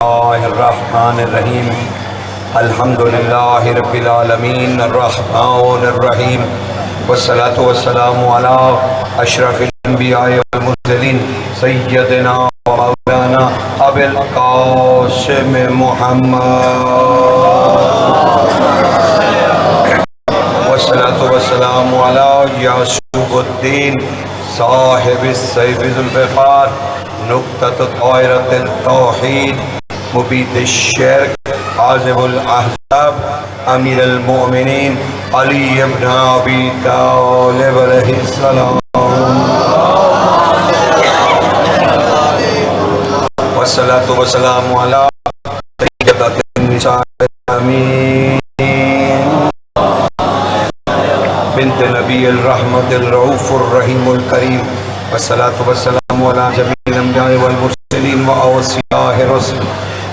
बिस्मिल्लाहिर्रहमानिर्रहीम अल्हम्दुलिल्लाहि रब्बिल आलमीन अर्रहमानिर्रहीम वस्सलातु वस्सलामु अला अशरफिल अंबिया वल मुरसलीन सय्यदिना व मौलाना अबुल कासिम मुहम्मद वस्सलातु वस्सलामु अला यासूबुद्दीन साहिबिस सैफिल ज़ुल्फ़िकार नुक़्ततुत तायरतिल तौहीद मुबीदिश शिर्क आज़िमुल अहज़ाब अमीरुल मोमिनीन अली इब्न अबी तालिब अलैहिस्सलाम वस्सलातु वस्सलामु अला सय्यदातिन निसाइल आमीन बिन्त नबील रहमतिल रऊफ़ुर रहीमुल करीम वस्सलातु वस्सलामु अला जमील अंबिया वल मुरसलीन व औसियाए रसूल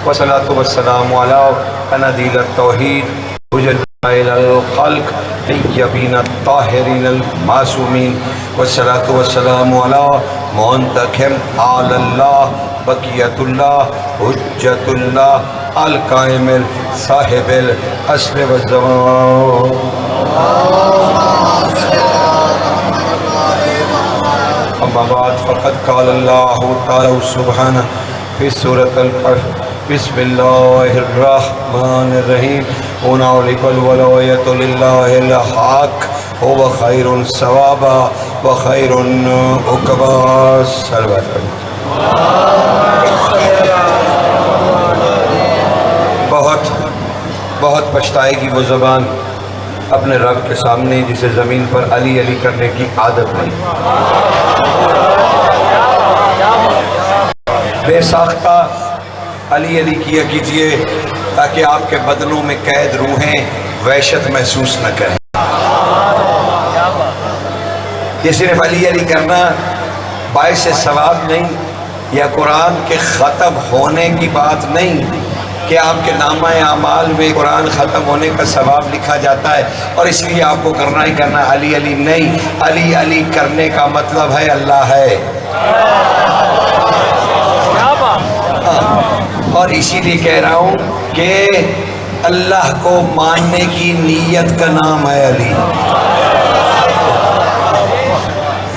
वस्सलातु वस्सलामु अला कनादील तौहीद हुज्जतिल खल्क़ तय्यबीन ताहिरीन मासूमीन वस्सलातु वस्सलामु अला मुंतखिम अलल्लाह बकियतुल्लाह हुज्जतुल्लाह अल काइमिल साहिबिल अस्र व ज़मान अम्मा बाद फ़क़द क़ाल अल्लाहु तआला सुब्हानहु फ़ी सूरतिल कहफ़ बिस्मिल्लाहिर्रहमानिर्रहीम हुनालिकल वलायतु लिल्लाहिल हक़ हुव खैरुन सवाबा व खैरुन उक़बा। बहुत पछताएगी वो ज़बान अपने रब के सामने जिसे ज़मीन पर अली अली करने की आदत नहीं। बेसाख्ता अली अली किया कीजिए ताकि आपके बदनों में कैद रूहें वहशत महसूस न करें। ये सिर्फ अली अली करना बाइस सवाब नहीं या कुरान के ख़त्म होने की बात नहीं कि आपके नामा आमाल में कुरान ख़त्म होने का सवाब लिखा जाता है और इसलिए आपको करना ही करना। अली अली नहीं, अली अली करने का मतलब है अल्लाह है। और इसीलिए कह रहा हूँ कि अल्लाह को मानने की नीयत का नाम है अली।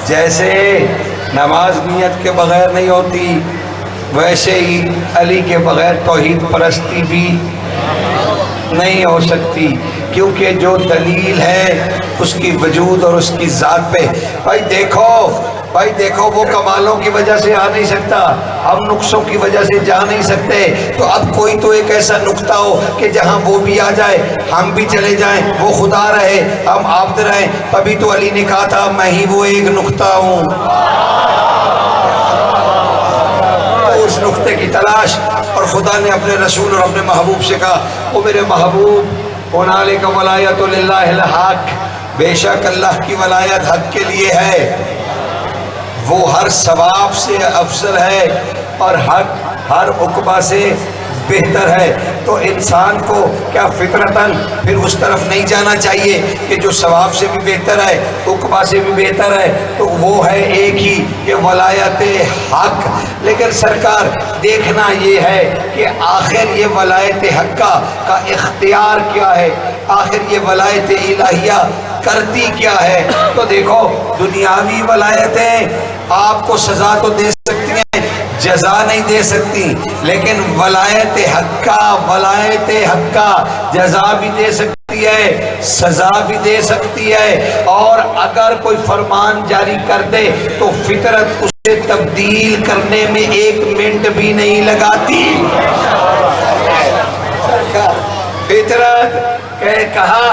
जैसे नमाज नीयत के बगैर नहीं होती, वैसे ही अली के बगैर तौहीद परस्ती भी नहीं हो सकती, क्योंकि जो दलील है उसकी वजूद और उसकी ज़ात पे। भाई देखो वो कमालों की वजह से आ नहीं सकता, हम नुक्सों की वजह से जा नहीं सकते। तो अब कोई तो एक ऐसा नुक्ता हो कि जहाँ वो भी आ जाए, हम भी चले जाएं, वो खुदा रहे, हम आब्द रहें। तभी तो अली ने कहा था मैं ही वो एक नुक्ता हूँ। उस नुक्ते की तलाश, और खुदा ने अपने रसूल और अपने महबूब से कहा, वो मेरे महबूब हुनालिका वलायतु लिल्लाहिल हक़, बेशक अल्लाह की वलायत हक के लिए है, वो हर सवाब से अफजल है और हर उक़बा से बेहतर है। तो इंसान को क्या फितरतन फिर उस तरफ नहीं जाना चाहिए कि जो सवाब से भी बेहतर है, उक़बा से भी बेहतर है, तो वो है एक ही कि वलायत हक। लेकिन सरकार देखना ये है कि आखिर ये वलायत हक्का का इख्तियार क्या है, आखिर ये वलायत इलाहिया करती क्या है। तो देखो दुनियावी वलायतें आपको सज़ा तो दे सकती हैं, जज़ा नहीं दे सकती, लेकिन वलायत हक्का जज़ा भी दे सकती है, सज़ा भी दे सकती है। और अगर कोई फरमान जारी कर दे तो फितरत उसे तब्दील करने में 1 मिनट भी नहीं लगाती। फितरत कहा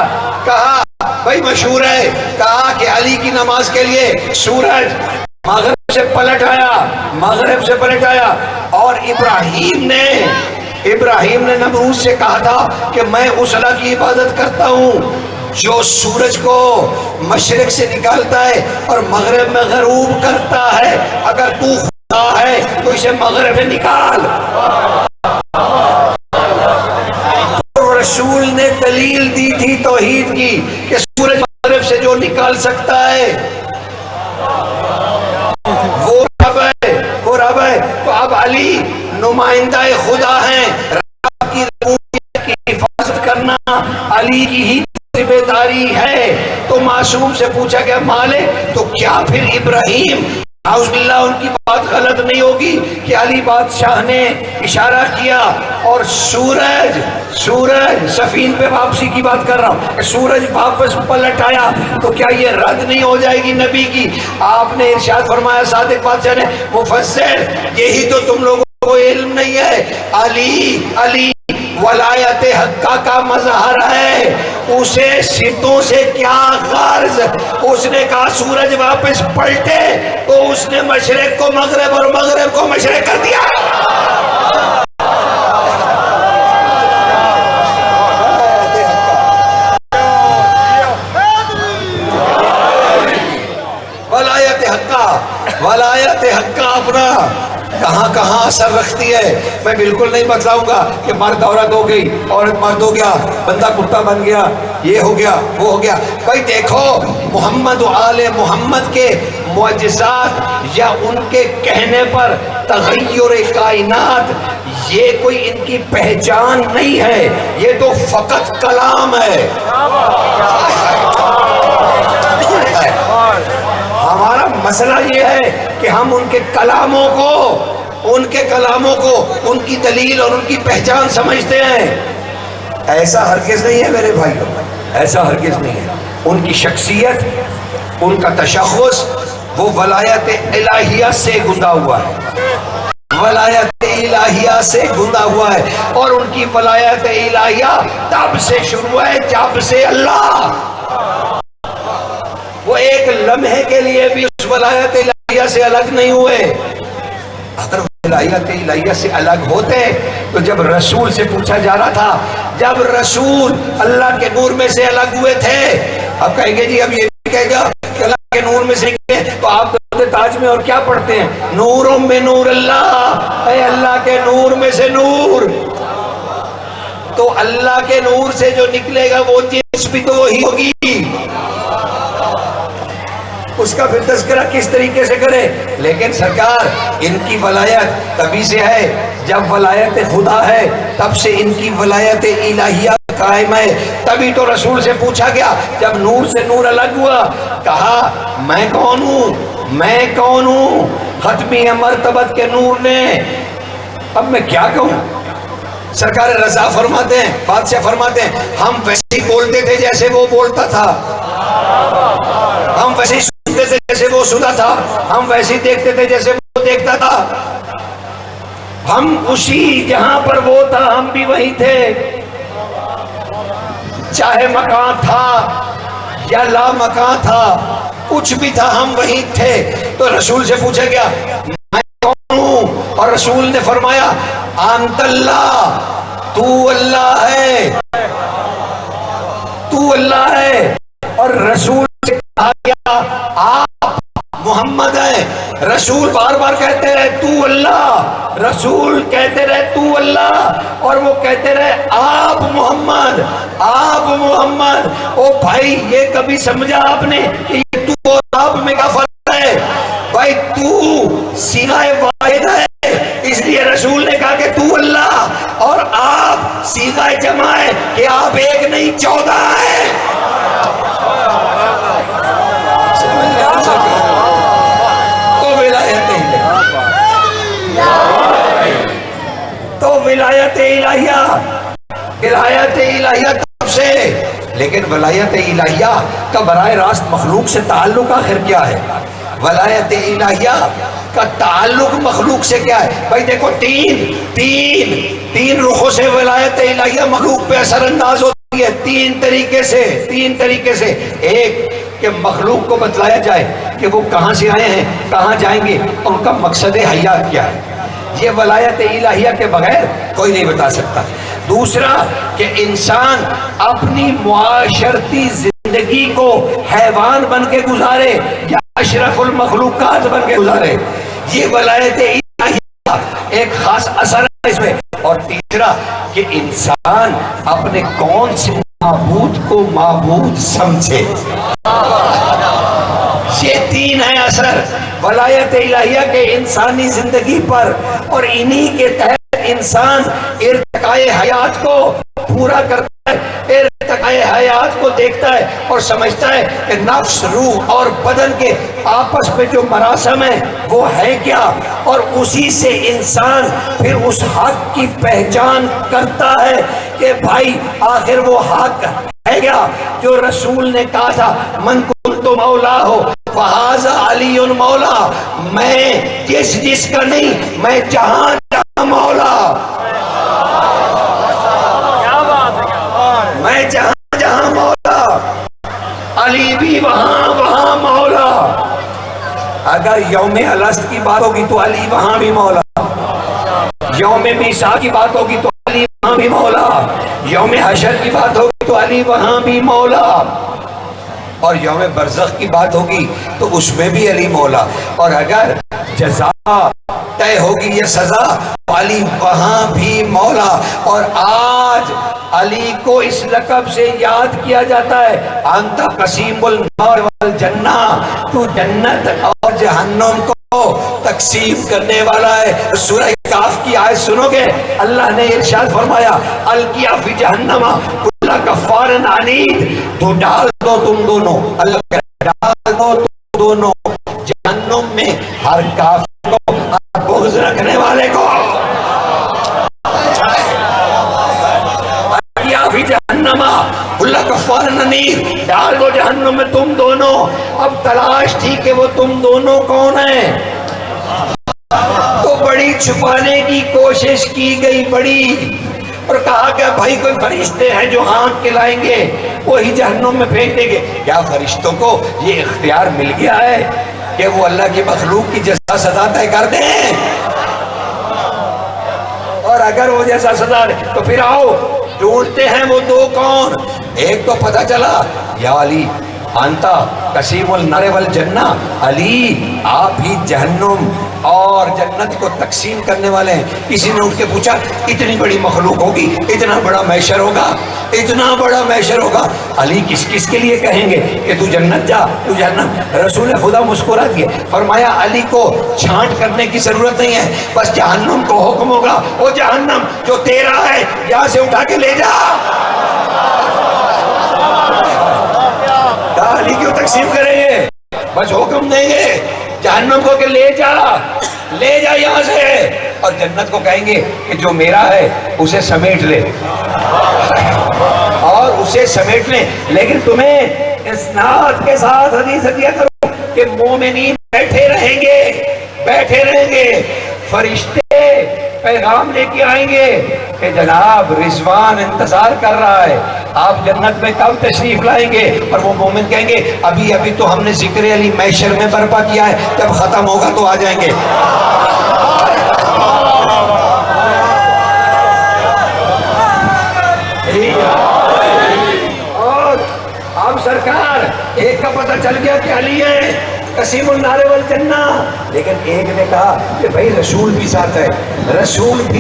भाई मशहूर है, कहा कि अली की नमाज के लिए सूरज मगरिब से पलट आया और इब्राहीम ने नमरूद से कहा था कि मैं उस अल्लाह की इबादत करता हूँ जो सूरज को मशरिक से निकालता है और मगरिब में गरूब करता है। अगर तू खुदा है तो इसे मगरिब में निकाल। तो रसूल ने दलील दी थी तौहीद की कि सूरज मगरिब से जो निकाल सकता है वो रब है। तो अब अली नुमाइंदा खुदा हैं, रब की रबूबियत की हिफाजत करना अली की ही जिम्मेदारी है। तो मासूम से पूछा गया मालिक तो क्या फिर इब्राहिम आउज़ुबिल्लाह उनकी बात गलत नहीं होगी कि अली बादशाह ने इशारा किया और सूरज सफीन पे वापसी की बात कर रहा हूँ, सूरज वापस पलट आया तो क्या ये रद्द नहीं हो जाएगी नबी की? आपने इरशाद फरमाया सादिक बादशाह ने, मुफस्सिर यही तो तुम लोगों को इल्म नहीं है, अली वलायत हक्का का मजहर है, उसे सितों से क्या गर्ज। उसने कहा सूरज वापस पलटे तो उसने मशरिक को मगरिब और मगरिब को मशरिक कर दिया। वलायत हक्का अपना कहाँ कहाँ असर रखती है मैं बिल्कुल नहीं बतलाऊंगा कि मर्द औरत हो गई, औरत मर्द हो गया, बंदा कुत्ता बन गया, ये हो गया वो हो गया। भाई देखो मोहम्मद आले मोहम्मद के मुअज्जिज़ात या उनके कहने पर तग़य्युर कायनात ये कोई इनकी पहचान नहीं है, ये तो फकत कलाम है। हमारा मसला ये है कि हम उनके कलामों को उनकी दलील और उनकी पहचान समझते हैं। ऐसा हरगिज़ नहीं है मेरे भाइयों, ऐसा हरगिज़ नहीं है। उनकी शख्सियत, उनका तशख़्ख़ुस वो वलायत इलाहिया से गुंदा हुआ है, वलायत इलाहिया से गुंदा हुआ है। और उनकी वलायत इलाहिया तब से शुरू है जब से अल्लाह वो एक लम्हे के लिए भी उस वलायत इलाहिया से अलग नहीं हुए। अगर वलायत इलाहिया से अलग होते तो जब रसूल से पूछा जा रहा था, जब रसूल अल्लाह के नूर में से अलग हुए थे, अब कहेंगे जी अब ये भी कहेगा कि अल्लाह के नूर में से तो आप ताज में और क्या पढ़ते हैं, नूरों में नूर अल्लाह, अल्लाह के नूर में से नूर। तो अल्लाह के नूर से जो निकलेगा वो चीज भी तो वही होगी, उसका फिर तज़किरा किस तरीके से करे। लेकिन सरकार इनकी वलायत तभी से है जब वलायत खुदा है, तब से इनकी वलायत इलाहिया कायम है। तभी तो रसूल से पूछा गया जब नूर से नूर अलग हुआ, कहा मैं कौन हूँ, खत्मी मर्तबत के नूर ने, अब मैं क्या कहूँ। सरकार रज़ा फरमाते हैं, बादशाह फरमाते हैं हम वैसे ही बोलते थे जैसे वो बोलता था, हम वैसे ही सुनते थे जैसे वो सुना था, हम वैसे ही देखते थे जैसे वो देखता था, हम उसी जहां पर वो था हम भी वही थे, चाहे मकान था या ला मकान था, कुछ भी था हम वही थे। तो रसूल से पूछा गया मैं कौन हूं, और रसूल ने फरमाया अंतल्लाह, तू अल्लाह है, तू अल्लाह है। और रसूल से कहा गया आप मोहम्मद है। रसूल बार बार कहते रहे तू अल्लाह, रसूल कहते रहे तू अल्लाह, और वो कहते रहे आप मोहम्मद, आप मोहम्मद। ओ भाई ये कभी समझा आपने कि ये तू और आप में क्या फर्क है? भाई तू सीगाए वाहिद है, इसलिए रसूल ने कहा कि तू अल्लाह, और आप सीगाए जमा है कि आप एक नहीं 14 है। तो विलायत इलाहिया, विलायत इलाहिया तब से, लेकिन वलायत इलाहिया का बराह रास्त मखलूक से ताल्लुक आखिर क्या है? वलायत इलाहिया का ताल्लुक मखलूक से क्या है? भाई देखो तीन रुखों से वलायत इलाहिया मखलूक पे असरअंदाज होती है, तीन तरीके से। एक कि मखलूक को बतलाया जाए कि वो कहाँ से आए हैं, कहाँ जाएंगे, उनका मकसद हयात क्या है, ये वलायत इलाहिया के बगैर कोई नहीं बता सकता। दूसरा कि इंसान अपनी मुआशरती जिंदगी को हैवान बन के गुजारे या अशरफुल मखलूकात बन के गुजारे, ये वलायत इलाहिया एक खास असर है इसमें। और तीसरा कि इंसान अपने कौन से माबूद को माबूद समझे, ये तीन है असर वलायत इलाहिया के इंसानी जिंदगी पर, और इन्हीं के तहत इंसान इर्तिकाए हयात को पूरा करता है, इर्तिकाए हयात को देखता है और समझता है कि नफ्स, रूह और बदन के आपस में जो मरासम है वो है क्या, और उसी से इंसान फिर उस हक की पहचान करता है कि भाई आखिर वो हक है क्या जो रसूल ने कहा था, मन कुंतु मौला हो फहाज़ा अलीउन मौला, मैं जिसका नहीं, मैं जहां जहां मौला, क्या बात है, मैं जहां जहां मौला, अली भी वहां वहां मौला। अगर यौम अलस्त की बात होगी तो अली वहां भी मौला, यौम मीसा की बात होगी तो अली वहां भी मौला, यौम हशर की बात होगी तो अली वहां भी मौला, और यौम बरज़ख की बात होगी तो उसमें भी अली मौला। और अगर जज़ा तय होगी या सजा, अली वहां भी मौला। और आज अली को इस लक़ब से याद किया जाता है, अंता कसीमुल नार वल जन्ना, तू जन्नत और जहन्नम को तकसीम करने वाला है। सूरह काफ की आयत सुनोगे, अल्लाह ने इरशाद फरमाया, अलकिया फी जहन्नमा कुल्ला कफ्फारिन अनीद, तो डाल दो तुम दोनों, अल्लाह डाल दो तुम दोनों जहन्नुम में हर काफिर को, हर बुग़्ज़ रखने वाले को। अलकिया फी जहन्नमा कुल्ला कफ्फारिन अनीद, डाल दो जहन्नुम में तुम दोनों। अब तलाश थी कि वो तुम दोनों कौन है, तो बड़ी छुपाने की कोशिश की गई बड़ी, और कहा कि भाई कोई फरिश्ते हैं जो हाथ खिलाएंगे वही जहन्नुम में फेंक देंगे। क्या फरिश्तों को ये इख्तियार मिल गया है कि वो अल्लाह की मखलूक की जज़ा सजा तय कर दें? और अगर वो जैसा सजा तो फिर आओ ढूंढते हैं वो दो कौन। एक तो पता चला, या अली अंता कसीमुल नार वल जन्ना, अली आप ही जहन्नुम और जन्नत को तकसीम करने वाले हैं। किसी ने उठ के पूछा, इतनी बड़ी मखलूक होगी, इतना बड़ा मैशर होगा, इतना बड़ा मैशर होगा, अली किस किस के लिए कहेंगे कि तू जन्नत जा, तू जन्नत। रसूल खुदा मुस्कुरा दिए, फरमाया अली को छांट करने की जरूरत नहीं है, बस जहन्नुम को हुक्म होगा, वो जहन्नम जो तेरा है यहाँ से उठा के ले जा। अली क्यों तकसीम करेंगे, बस हुक्म देंगे जहन्नम को कि ले जा यहाँ से, और जन्नत को कहेंगे कि जो मेरा है उसे समेट ले, और उसे समेट ले। लेकिन तुम्हें इस्नाद के साथ हदीस दिया करो कि मोमिनीन बैठे रहेंगे, फरिश्ते पैगाम लेके आएंगे कि जनाब रिजवान इंतजार कर रहा है, आप जन्नत में कब तशरीफ लाएंगे। और वो मोमिन कहेंगे अभी अभी तो हमने जिक्र अली मैशर में बर्पा किया है, जब खत्म होगा तो आ जाएंगे। और अब सरकार एक का पता चल गया कि अली है कसीमुल नार वल जन्ना, लेकिन एक ने कहा कि भाई रसूल भी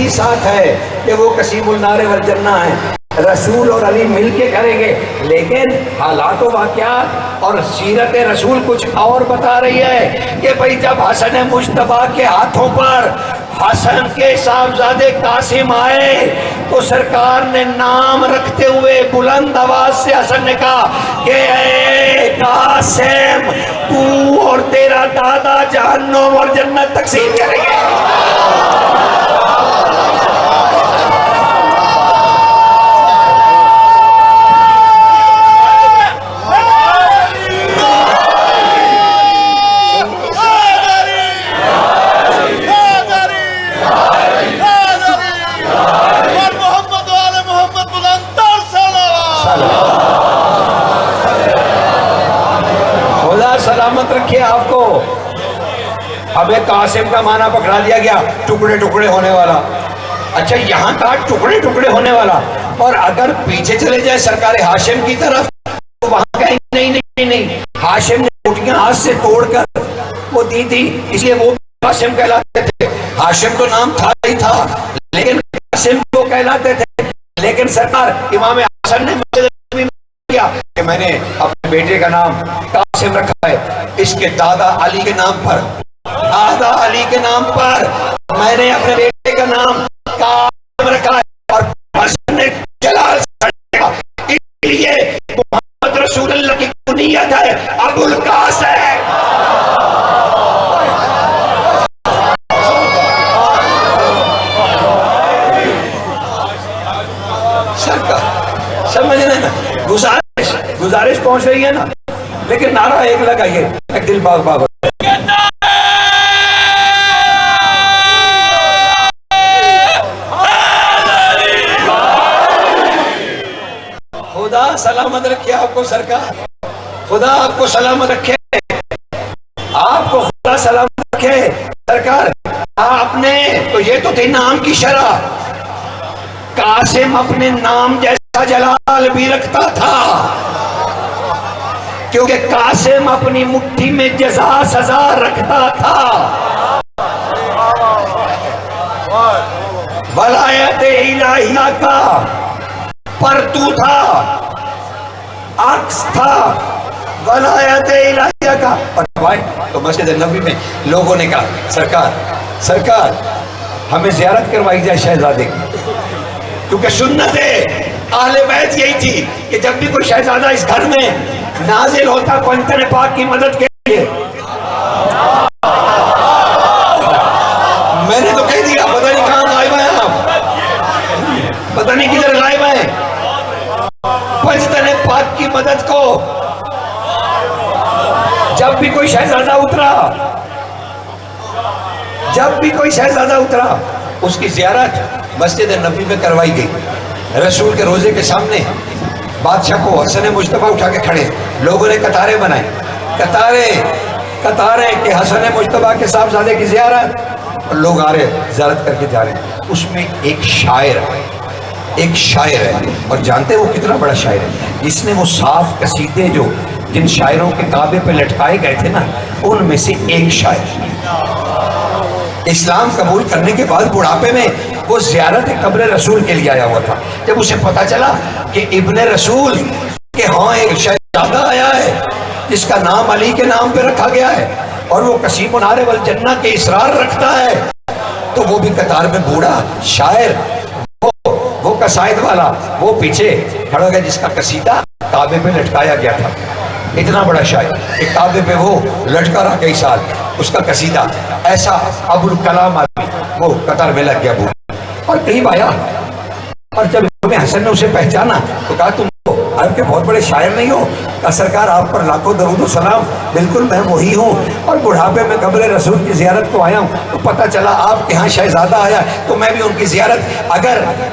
साथ है कि वो कसीमुल नार वल जन्ना है, रसूल और अली मिलके करेंगे। लेकिन हालात व वाक़यात और सीरत रसूल कुछ और बता रही है कि भाई जब हसन मुश्तबा के हाथों पर हसन के साहबजादे कासिम आए तो सरकार ने नाम रखते हुए बुलंद आवाज से हसन ने कहा कि ए कासिम, तू और तेरा दादा जहन्नुम और जन्नत तकसीम करेंगे। सलामत रखिए आपको। हमें कासिम का माना पकड़ा दिया गया, टुकड़े टुकड़े होने वाला। अच्छा, यहाँ का टुकड़े टुकड़े होने वाला, और अगर पीछे चले जाए सरकार हाशिम की तरफ तो वहां कहीं नहीं, हाशिम ने रोटियां हाथ से तोड़कर वो दी थी, इसलिए वो हाशिम कहलाते थे। हाशिम तो नाम था ही था, लेकिन कासिम वो कहलाते थे। लेकिन सरकार इमाम हसन ने किया कि मैंने अपने बेटे का नाम कासिम रखा है। इसके दादा अली के नाम पर, दादा अली के नाम पर मैंने अपने बेटे का नाम कासिम रखा है और हसन ने जलाल रखा। इसलिए मोहम्मद रसूलुल्लाह की कुनियत है अबुल कासिम। सरकार समझ रहे ना, गुजारिश पहुंच रही है ना, लेकिन नारा एक लगाइए, एक दिल बाग बाग। खुदा सलामत रखे आपको सरकार, खुदा आपको सलामत रखे, आपको खुदा सलामत रखे सरकार। आपने तो ये तो थे नाम की शरह, कासिम अपने नाम जैसा जलाल भी रखता था, क्योंकि कासिम अपनी मुट्ठी में जज़ा सजा रखता था। वलायत इलाहिया का परतू था, अक्स था वलायत इलाहिया का। और भाई तो मस्जिद नबी में लोगों ने कहा सरकार हमें ज़ियारत करवाई जाए शहजादे की, क्योंकि सुन्नत अहले बैत यही थी कि जब भी कोई शहजादा इस घर में नाजिल होता पंचन पाक की मदद के लिए। मैंने तो कह दिया, पता नहीं कहां गायब हैं आप, पता नहीं किधर गायब हैं। पंचन पाक की मदद को जब भी कोई शहजादा उतरा उसकी ज़ियारत मस्जिद नबी में करवाई गई। रसूल के रोजे के सामने बादशाह को हसन मुश्तबा उठा के खड़े, लोगों ने कतारें बनाई, कतारें कि हसन मुश्तबा के साहबजादे की ज़ियारत, और लोग आ रहे ज़ियारत करके जा रहे। उसमें एक शायर है, और जानते हैं वो कितना बड़ा शायर है, जिसने वो 7 कसीदे जो जिन शायरों के काबे पे लटकाए गए थे ना, उनमें से एक शायर इस्लाम कबूल करने के बाद बुढ़ापे में वो ज़ियारत कब्र रसूल के लिए आया हुआ था। जब उसे पता चला कि इब्ने रसूल के हाँ एक शहजादा आया है जिसका नाम अली के नाम पे रखा गया है और वो कसीमुन नारे वल जन्ना के इसरार रखता है, तो वो भी कतार में बूढ़ा शायर, वो कसायद वाला, वो पीछे खड़ा हो गया जिसका कसीदा काबे पे लटकाया गया था। इतना बड़ा शायर, एक काबे पे वो लटका रहा कई साल, उसका कसीदा ऐसा अबुल कलाम आदमी वो कतार में लग गया बूढ़ा। और करीब आया, और जब हसन ने उसे पहचाना तो कहा तुम अरब के बहुत बड़े शायर नहीं हो? कहा सरकार आप पर लाखों दरूद सलाम, बिल्कुल मैं वही हूँ, और बुढ़ापे में कब्र रसूल की ज़ियारत को आया हूँ, तो पता चला आपके यहाँ शहजादा आया, तो मैं भी उनकी ज़ियारत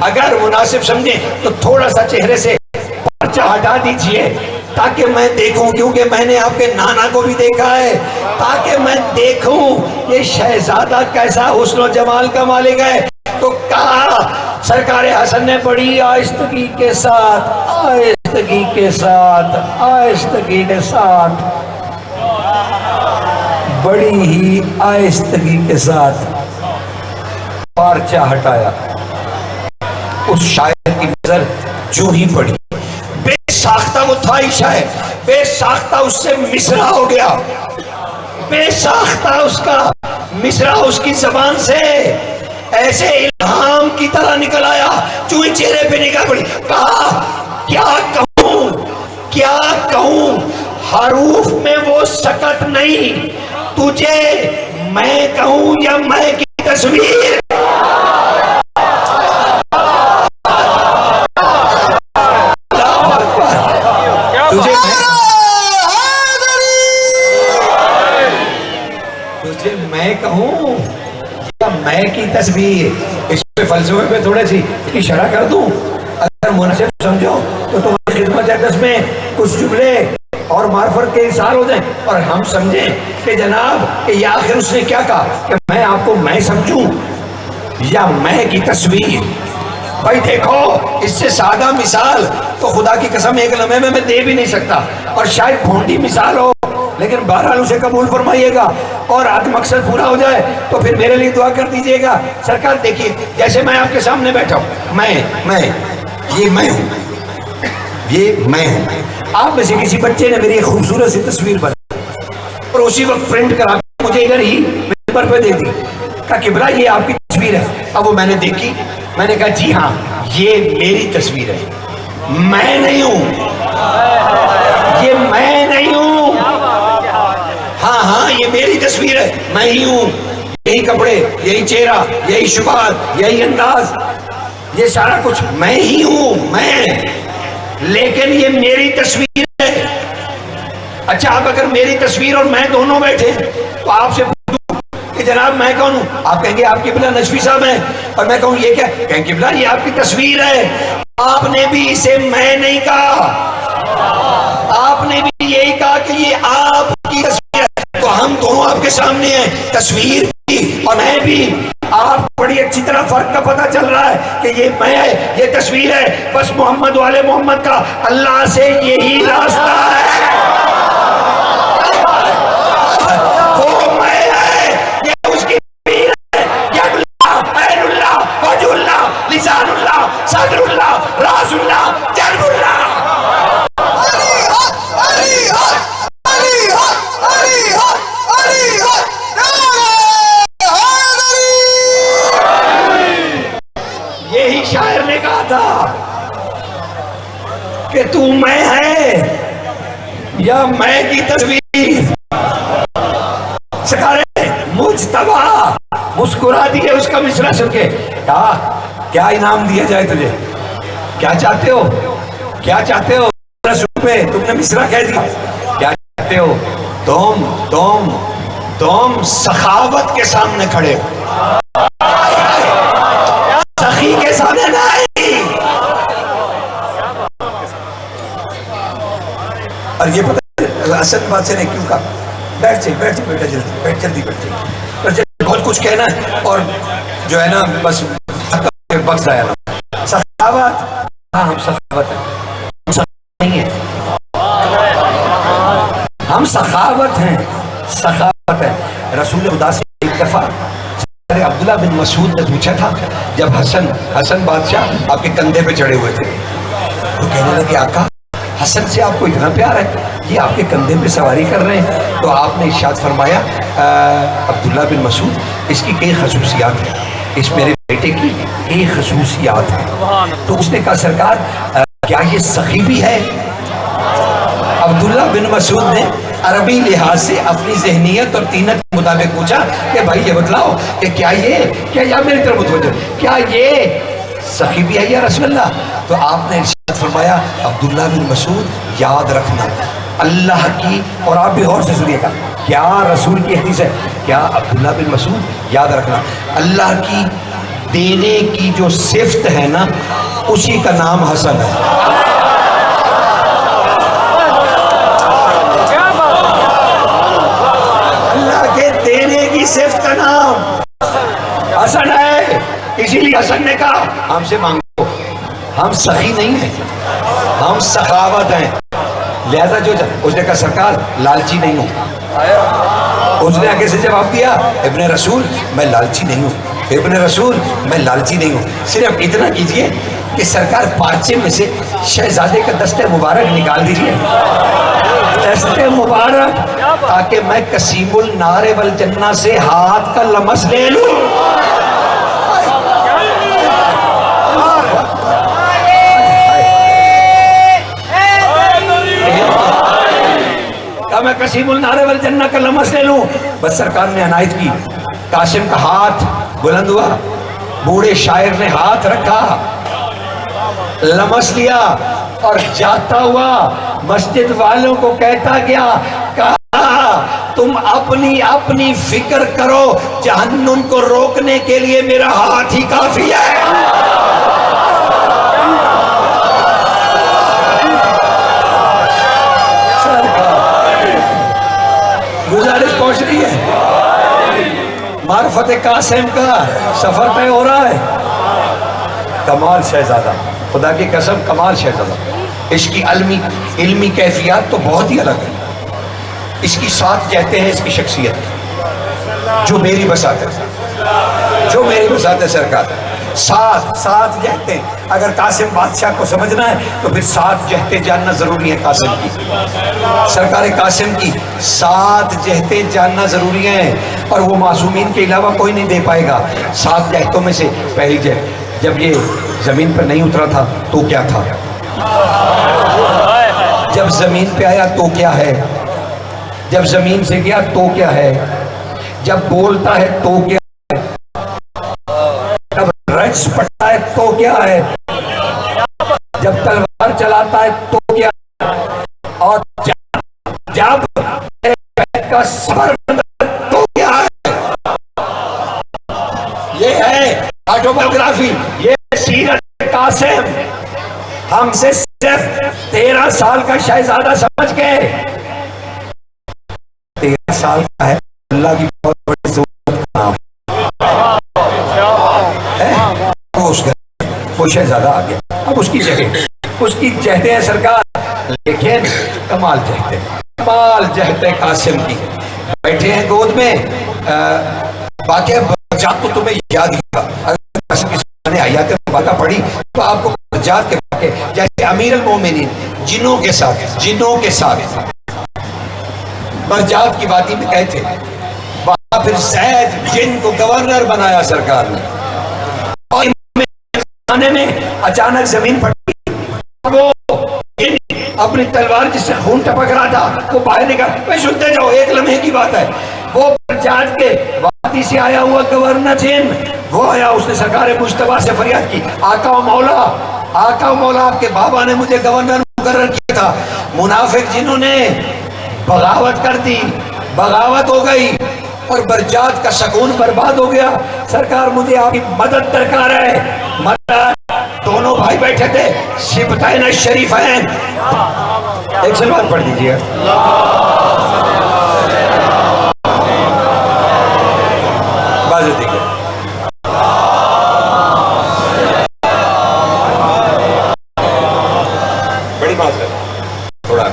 अगर मुनासिब समझे तो थोड़ा सा चेहरे से पर्चा हटा दीजिए ताकि मैं देखूं, क्योंकि मैंने आपके नाना को भी देखा है, ताकि मैं देखूं ये शहजादा कैसा हुस्न और जमाल का मालिक है। तो कहा सरकार हसन ने बड़ी आहिस्तगी के साथ बड़ी ही आहिस्तगी के साथ पर्चा हटाया। उस शायर की नजर जो ही पड़ी, बेसाख्ता वो था शायर, बेसाख्ता उससे मिसरा हो गया, बेसाख्ता उसका मिसरा उसकी जबान से ऐसे इल्हाम की तरह निकल आया, चूही चेहरे पे निकल पड़ी। कहा क्या कहूं, हरूफ में वो सकत नहीं, तुझे मैं कहूं या मैं की तस्वीर। तुझे मैं कहूं या मैं की तस्वीर, इस पे फलसफे पे थोड़ी सी इसकी शरह कर दूं। अगर मुनासिब समझो तो तुम्हारी खिदमत अक़दस में कुछ जुमले और मार्फत के इशार हो जाए और हम समझें कि जनाब कि या आखिर उसने क्या कहा कि मैं आपको मैं समझूं या मैं की तस्वीर। भाई देखो, इससे सादा मिसाल तो खुदा की कसम एक लम्हे में मैं दे भी नहीं सकता, और शायद भोंडी मिसाल हो, लेकिन बहरहाल उसे कबूल फरमाइएगा और आज मकसद पूरा हो जाए तो फिर मेरे लिए दुआ कर दीजिएगा। सरकार देखिए, जैसे मैं आपके सामने बैठा हूँ, ये मैं हूँ। आप में से किसी बच्चे ने मेरी एक खूबसूरत सी तस्वीर बनाई, और उसी वक्त प्रिंट करा मुझे इधर ही पेपर पे दे दी। कहा किबला ये आपकी तस्वीर है। अब वो मैंने देखी, मैंने कहा जी हाँ ये मेरी तस्वीर है, मैं नहीं हूं, ये मैं नहीं हूं, हाँ हाँ ये मेरी तस्वीर है, मैं ही हूं। यही कपड़े, यही चेहरा, यही शुबात, यही अंदाज, ये सारा कुछ मैं ही हूं, मैं, लेकिन ये मेरी तस्वीर है। अच्छा अब अगर मेरी तस्वीर और मैं दोनों बैठे तो आपसे पूछूं कि जनाब मैं कौन हूं, आप कहेंगे आप किबला नजफी साहब हैं, और मैं कहूं ये क्या, कहेंगे किबला ये आपकी तस्वीर है। आपने भी इसे मैं नहीं कहा, आपने भी यही कहा कि ये आपकी तस्वीर है। तो हम दोनों आपके सामने हैं, तस्वीर भी और मैं भी। आप बड़ी अच्छी तरह फर्क का पता चल रहा है कि ये मैं है, ये तस्वीर है। बस मोहम्मद वाले मोहम्मद का अल्लाह से यही रास्ता है। वो मैं है, ये उसकी तस्वीर है। यदुल्लाह, ऐनुल्लाह, वजुल्लाह, लिसानुल्लाह, सदरुल्लाह, राजुल्लाह, जल्बुल्लाह। यही शायर ने कहा था कि तू मैं है या मैं की तस्वीर। सकारे मुजतबा मुस्कुरा दिए उसका मिसरा सुन के। कहा क्या इनाम दिया जाए तुझे, क्या चाहते हो, क्या चाहते हो, पे तुमने मिसरा कह दिया, क्या चाहते हो, तुम सखावत के सामने खड़े हो, सखी के सामने नहीं। और ये पता है हसन बादशाह ने क्यों कहा, बैठ जाइए बेटा, जल्दी बैठ, जल्दी बैठ जाइए, बहुत कुछ कहना है और जो है ना बस बख्श आया ना। सखावत, हाँ हम सखावत हैं, हम सखावत नहीं है, हम सखावत हैं, सखावत है। रसूल खुदा से एक दफा अब्दुल्ला बिन मसूद ने पूछा था, जब हसन बादशाह आपके कंधे पे चढ़े हुए थे तो कहने लगे आका हसन से आपको इतना प्यार है, ये आपके कंधे पे सवारी कर रहे हैं। तो आपने इरशाद फरमाया अब्दुल्ला बिन मसूद इसकी कई खसूसियात हैं, इस मेरे बेटे की कई खसूसियात हैं। तो उसने कहा सरकार क्या ये सखी भी है। अब्दुल्ला बिन मसूद ने अरबी लिहाज से अपनी जहनियत और तीनत के मुताबिक पूछा कि भाई ये बतलाओ कि क्या मेरी तरफ मुतवज्जो, क्या ये सखी भी है या रसूलल्लाह। तो आपने इरशाद फरमाया अब्दुल्ला बिन मसूद याद रखना अल्लाह की, और आप भी गौर से सुनिएगा क्या रसूल की हदीस है, क्या अब्दुल्ला बिन मसूद याद रखना अल्लाह की देने की जो सिफ्त है ना उसी का नाम हसन है। सिर्फ का नाम हसन है, इसीलिए हसन ने कहा हमसे मांगो, हम सखी नहीं है, हम सखावत हैं। लिहाजा जो उसने कहा सरकार लालची नहीं हूं। उसने आगे से जवाब दिया इब्ने रसूल मैं लालची नहीं हूं, इब्ने रसूल मैं लालची नहीं हूं। सिर्फ इतना कीजिए कि सरकार पार्चे में से शहजादे का दस्ते मुबारक निकाल दीजिए, दस्ते मुबारक, ताकि मैं कसीमुल नारे वल जन्ना से हाथ का लमस ले लूं। मैं कसीमुल नारे वल जन्ना का लमस ले लूं। बस सरकार ने अनायत की, कासिम का हाथ बुलंद हुआ, बूढ़े शायर ने हाथ रखा, लमस लिया और जाता हुआ मस्जिद वालों को कहता गया, कहा तुम अपनी अपनी फिक्र करो, जहन्नुम को रोकने के लिए मेरा हाथ ही काफी है। गुजारिश पहुंच रही है, मार्फत कासिम का सफर तय हो रहा है। कमाल शहजादा, खुदा की कसम कमाल शहजादा। इसकी इल्मी कैफियत तो बहुत ही अलग है। इसकी साथ कहते हैं इसकी शख्सियत जो मेरी बसात है, जो मेरी बसात है सरकार। सात सात जहतें, अगर कासिम बादशाह को समझना है तो फिर सात जहतें जानना जरूरी है कासिम की, सरकार कासिम की सात जहतें जानना जरूरी है, और वो मासूमीन के अलावा कोई नहीं दे पाएगा। सात जहतों में से पहली जहत, जब ये जमीन पर नहीं उतरा था तो क्या था, जब जमीन पे आया तो क्या है, जब जमीन से गया तो क्या है, जब बोलता है तो क्या है, जब रज पड़ता है तो क्या है, जब तलवार चलाता है तो क्या है, और जब का सबर तो क्या है। ये है ऑटोबायोग्राफी, ये सीरत कासिम। हमसे सिर्फ 13 साल का शहजादा समझ के, 13 साल का है, अल्लाह की बहुत बड़ी ज़रूरत का नाम है। वो शहजादा आ गया, अब उसकी जहते हैं सरकार, लेकिन कमाल जहते कासिम की। बैठे हैं गोद में, वाकया बरजात तो तुम्हें याद ही होगा, अगर कासिम की ज़बान आयात बात पढ़ी तो आपको बरजात के वाक़े, जैसे अमीर अल मोमिनीन जिन्नों के साथ बरजात की बाती में कहते, वहां फिर जैद जिन को गवर्नर बनाया सरकार ने, और में अचानक जमीन फटी, वो अपनी तलवार जिससे खून टपक रहा था वो बाहर निकल, मैं सुनते जाओ, एक लम्हे की बात है, वो बरजात के वादी से आया हुआ गवर्नर जिन, वो आया, उसने सरकार मुश्तबा से फरियाद की, आका मौला आपके बाबा ने मुझे गवर्नर मुकर्रर किया था, मुनाफिक जिन्होंने बगावत कर दी, बगावत हो गई और बरजात का सुकून बर्बाद हो गया, सरकार मुझे आपकी मदद दरकार है। मदद, दोनों भाई बैठे थे, सिबतैन शरीफैन, एक सलवात पढ़ दीजिए। बाजू देखिए, बड़ी बात है, थोड़ा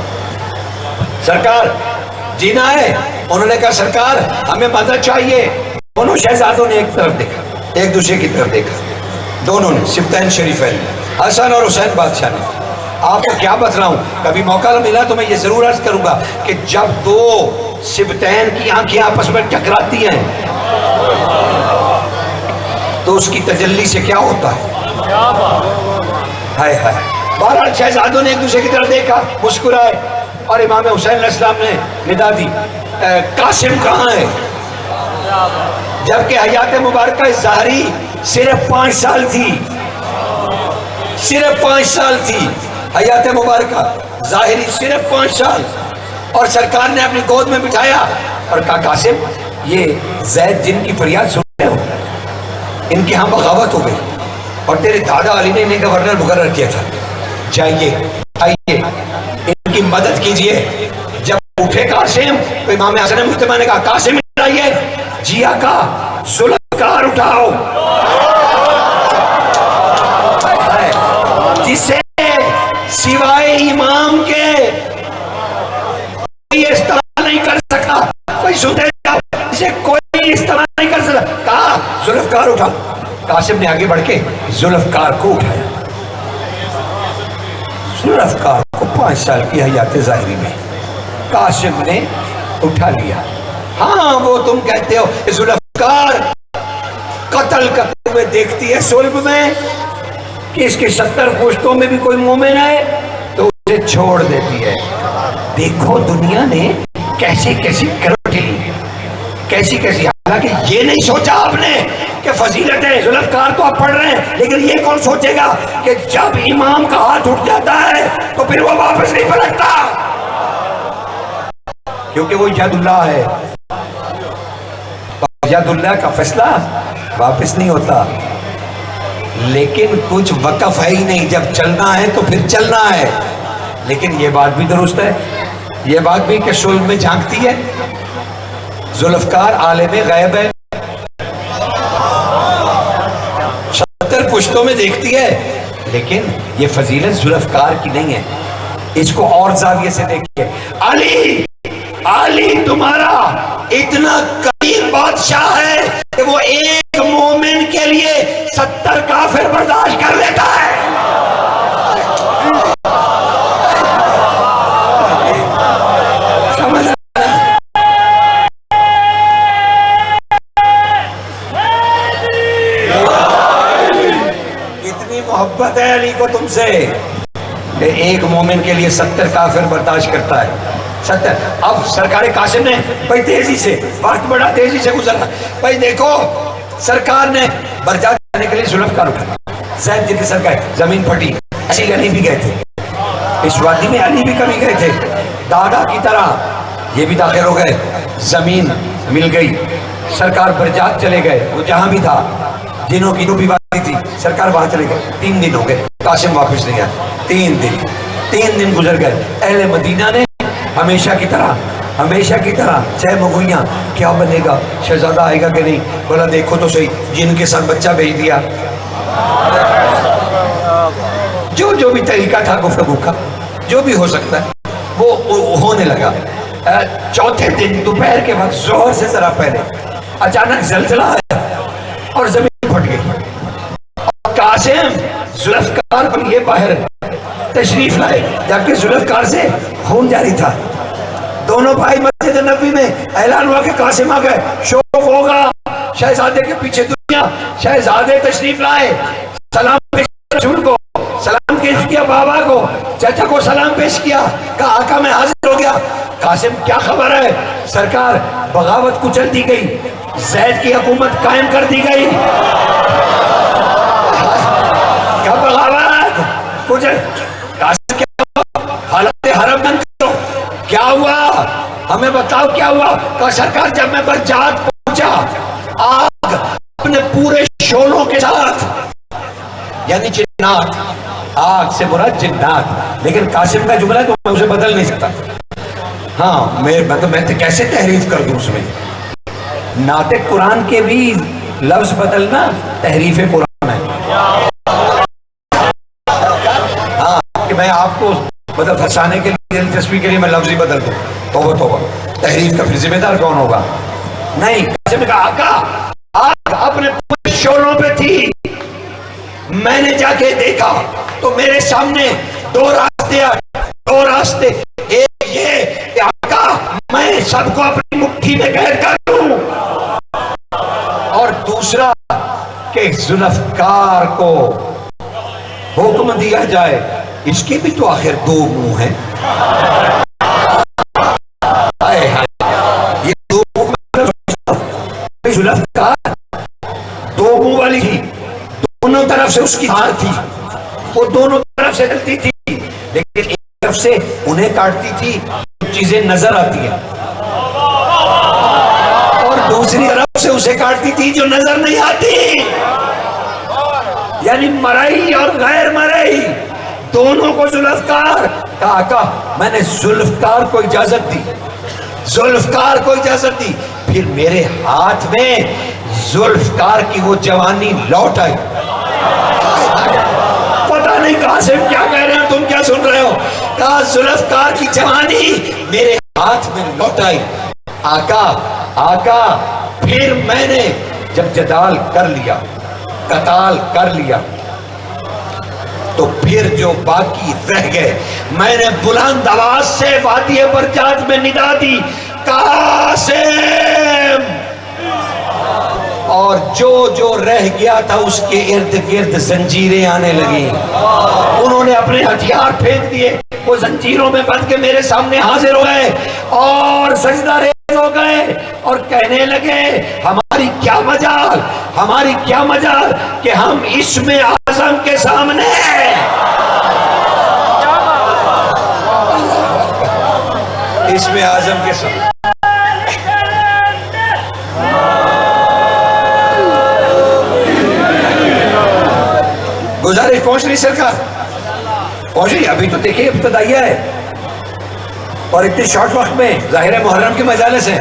सरकार जीना है। उन्होंने कहा सरकार हमें मदद चाहिए। दोनों शहजादों ने एक तरफ देखा, एक दूसरे की तरफ देखा, दोनों ने, सिबतैन शरीफैन, हसन और हुसैन बादशाह ने। आपको क्या बतलाऊं, कभी मौका मिला तो मैं ये जरूर अर्ज करूंगा कि जब दो सिबतैन की आंखें आपस में टकराती हैं तो उसकी तजल्ली से क्या होता है। हाय हाय। बहरहाल शहजादों ने एक दूसरे की तरफ देखा, मुस्कुराए, और इमाम हुसैन अलैहिस्सलाम ने निदा दी, कासिम कहाँ है। जबकि हयात मुबारक ज़ाहरी सिर्फ 5 साल थी, सिर्फ 5 साल थी हयात मुबारक ज़ाहरी, सिर्फ 5 साल। और सरकार ने अपनी गोद में बिठाया और कहा कासिम, ये जैद जिनकी फरियाद सुन रहे हो, इनके यहाँ बगावत हो गई और तेरे दादा अली ने इन्हें गवर्नर मुकर्रर किया था, जाइए आइए इनकी मदद कीजिए। जब उठे कासिम तो इमाम हसन मुज्तबा ने कहा कासिम आइए, जिया का जुल्फ़कार उठाओ, जिसे सिवाय इमाम के कोई इस्तेमाल नहीं कर सका, कोई सुनेगा इसे कोई इस्तेमाल नहीं कर सकता। कहा जुल्फ़कार उठाओ। कासिम ने आगे बढ़ के जुल्फ़कार को उठाया। जुल्फ़कार को 5 साल की हयात ज़ाहिरी में कासिम ने उठा लिया। हाँ, वो तुम कहते हो जुल्फ़कार कत्ल करते हुए देखती है सुल्ब में कि इसके 70 पुश्तों में भी कोई मोमिन है तो उसे छोड़ देती है। देखो दुनिया ने कैसी कैसी करवटें ली, कैसी कैसी। हालांकि ये नहीं सोचा आपने कि फजीलत है, जुल्फ़कार तो आप पढ़ रहे हैं, लेकिन ये कौन सोचेगा कि जब इमाम का हाथ उठ जाता है तो फिर वो वापस नहीं पलटता, क्योंकि वो यदुल्लाह है। यदुल्लाह का फैसला वापस नहीं होता। लेकिन कुछ वक़्फ़ है ही नहीं, जब चलना है तो फिर चलना है। लेकिन ये बात भी दुरुस्त है, ये बात भी कि सुल्ह में झांकती है। जुल्फ़कार आलिम गैब है, 70 पुश्तों में देखती है, लेकिन ये फजीलत जुल्फ़कार की नहीं है। इसको और ज़ाविये से देखिए। अली तुम्हारा इतना करीम बादशाह है कि वो एक मोमिन के लिए 70 काफिर बर्दाश्त कर लेता है। समझ कितनी मोहब्बत है अली को तुमसे। एक मोमिन के लिए 70 काफिर बर्दाश्त करता है। 70। अब सरकार कासिम ने भाई तेजी से, वक्त बड़ा तेजी से गुजरा भाई। देखो सरकार ने बर्जात जाने के लिए जुल्फकार उठाया, जैद जी के सर गए, जमीन फटी। अली भी गए थे इस वादी में, अली भी कभी गए थे। दादा की तरह ये भी दाखिल हो गए, जमीन मिल गई। सरकार बर्जात चले गए, वो जहां भी था दिनों की भी वादी थी, सरकार वहां चले गए। 3 दिन हो गए, कासिम वापस नहीं आया। 3 दिन गुजर गए। अहले मदीना ने हमेशा की तरह चाहे मगुइयाँ, क्या बनेगा, शहजादा आएगा कि नहीं, बोला देखो तो सही, जिनके साथ बच्चा भेज दिया। जो भी तरीका था गुफ्तगू का, जो भी हो सकता है वो होने लगा। चौथे दिन दोपहर के वक्त जोहर से जरा पहले अचानक जलजला आया और जमीन फट गई। कासिम जुल्फकार पर ये बाहर तशरीफ लाए, जबकि जुल्फकार से खून जारी था। दोनों भाई मस्जिद नबी में ऐलान हुआ कि कासिम आ गए, शोक होगा। शहजादे के पीछे दुनिया, शहजादे तशरीफ लाए, सलाम पेश रसूल को, सलाम पेश किया बाबा को, चाचा को सलाम पेश किया, कहा आका मैं हाजिर हो गया। कासिम क्या खबर है, सरकार बगावत कुचल दी गई, जैद की हुकूमत कायम कर दी गई। क्या बगावत कुचल, हालत हरम बंद करो, क्या हुआ हमें बताओ क्या हुआ। का सरकार जब मैं बर्जात पहुंचा, आग अपने पूरे शोलों के साथ, यानी जिन्नात, आग से बुरा जिन्नात, लेकिन कासिम का जुमला तो मैं उसे बदल नहीं सकता। हाँ मैं तो कैसे तहरीफ कर दूं उसमें। नाते कुरान के भी लफ्ज बदलना तहरीफ कुरान है। हाँ कि मैं आपको मतलब फंसाने के लिए, दिलचस्पी के लिए मैं लफ्ज ही बदल दूं, तौबा तहरीफ का फिर जिम्मेदार कौन होगा। नहीं, कासिम का आका आग अपने पूरे शोलों पे थी। मैंने जाके देखा तो मेरे सामने 2 रास्ते, एक ये कि आका मैं सबको अपनी मुट्ठी में कैद कर दूं, और दूसरा कि जुल्फकार को हुक्म दिया जाए, इसके भी तो आखिर 2 मुंह हैं। ये 2 जुल्फकार 2 मुंह वाली थी, दोनों तरफ से उसकी धार थी, वो दोनों तरफ से चलती थी, लेकिन एक तरफ से उन्हें काटती थी, चीजें नजर आती हैं, और दूसरी तरफ से उसे काटती थी जो नजर नहीं आती। यानी मरई और गैर मरई दोनों को जुल्फकार का आका, मैंने जुल्फकार को इजाजत दी, फिर मेरे हाथ में जुल्फकार की वो जवानी लौट आई। पता नहीं कासिम क्या कह रहे हो, तुम क्या सुन रहे हो। कहा जुल्फकार की जवानी मेरे हाथ में लौट आई। आका फिर मैंने जब जदाल कर लिया, कताल कर लिया, तो फिर जो बाकी रह गए, मैंने बुलंद आवाज से वादी बरजात में निदा दी, कासिम। और जो रह गया था उसके इर्द गिर्द जंजीरें आने लगी। उन्होंने अपने हथियार फेंक दिए, वो जंजीरों में बंध के मेरे सामने हाजिर हो गए और सजदा रेज़ हो गए और कहने लगे हमारी क्या मजाल कि हम इसमें आजम के सामने, इसमें आजम के सामने। गुजारिश पहुंच रही सरकार, पहुंच रही। अभी तो देखिए इब्तदाइया है और इतने शॉर्ट वक्त में ज़ाहिर मुहर्रम की मजालिस है,